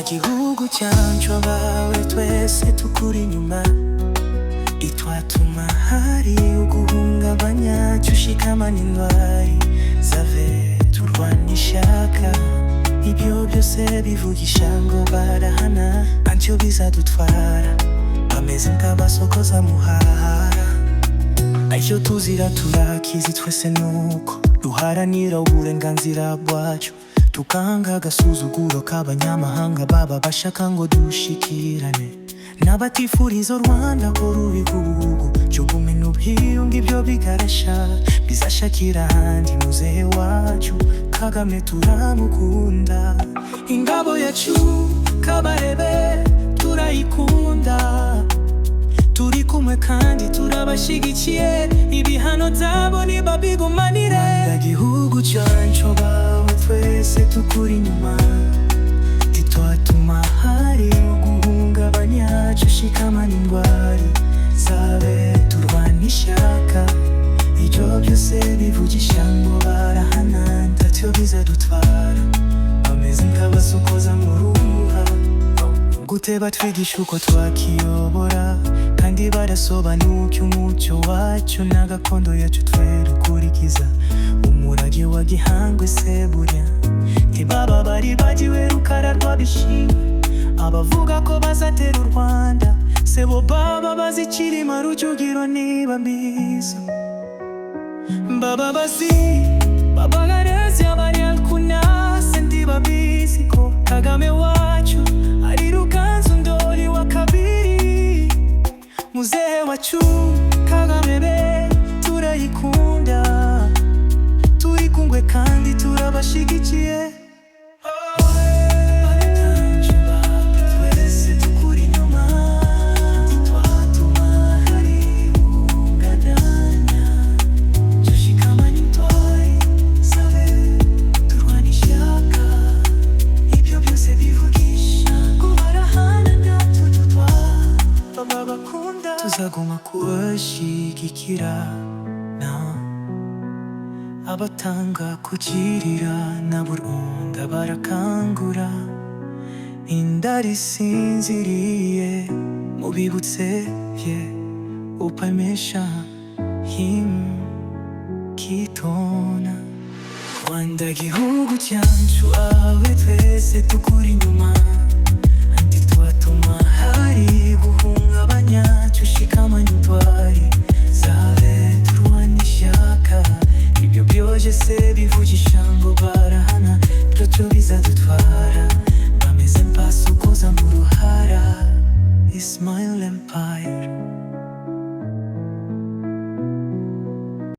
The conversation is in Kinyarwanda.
gihugu cyacu abawe twese tukuri inyuma, itwatuma hari uguhungabanya cyushikamana indwari zave turwana ishaka. Ibyo byose bivugisha ngo barahana, ntacyo bizadutwara, bameze nk'abasokoza muhahara. Icyo tuzira turakizi twese nuko duharanira uburenganzira bwacu, tukanga agasuzuguro k'abanyamahanga baba bashaka ngo dushikirane, n'abatifuriza u Rwanda ko ruba igihugu cy'ubumwe n'ubwiyunge. Ibyo bigarasha bizashakira ahandi. Muzehe wacu Kagame turamukunda, ingabo yacu Kabarebe turayikunda, turi kumwe kandi turabashyigikiye, ibihano byabo ntibabigumanire. Igihugu cyacu abawe twese tukuri inyuma, itwatuma hari uguhungabanya cyushikamana indwari zabe turwana ishaka. Ibyo byose bivugisha ngo barahana, ntacyo bizadutwara, bameze nk'abasokoza mu ruha. Gute batwigisha uko twakiyobora, kandi barasobanuka umucyo wacu na gakondo yacu twe dukurikiza. Umurage wa Gihangwe se burya ntibaba bari bagiwe Rukara rwa Bishingwe, abavuga ko bazatera u Rwanda se bo baba bazi Cyilima Rujugiro niba mbizi. Baba bazi Babagarezi Abanyarukuna se ndibabizi ko Kagame wacu ari Ruganzu Ndoli wa kabiri. Muzehe wacu Kagame turayikunda, turi kumwe kandi turabashyigikiye. Tuzaguma kubashyigikira, abatanga kugirira na burundu barakangura. Indari isinziriye mubibutse ye upamesha him kitona. Rwanda gihugu cyacu abe twese tukuri inyuma, ntitwatuma hari guhungabanya cyushikamana indwari zabe turwana ishaka. Ibyo byose se bivugisha ngo barahana, ntacyo bizadutwara, bameze nk'abasokoza mu ruhara. Ismail Empire.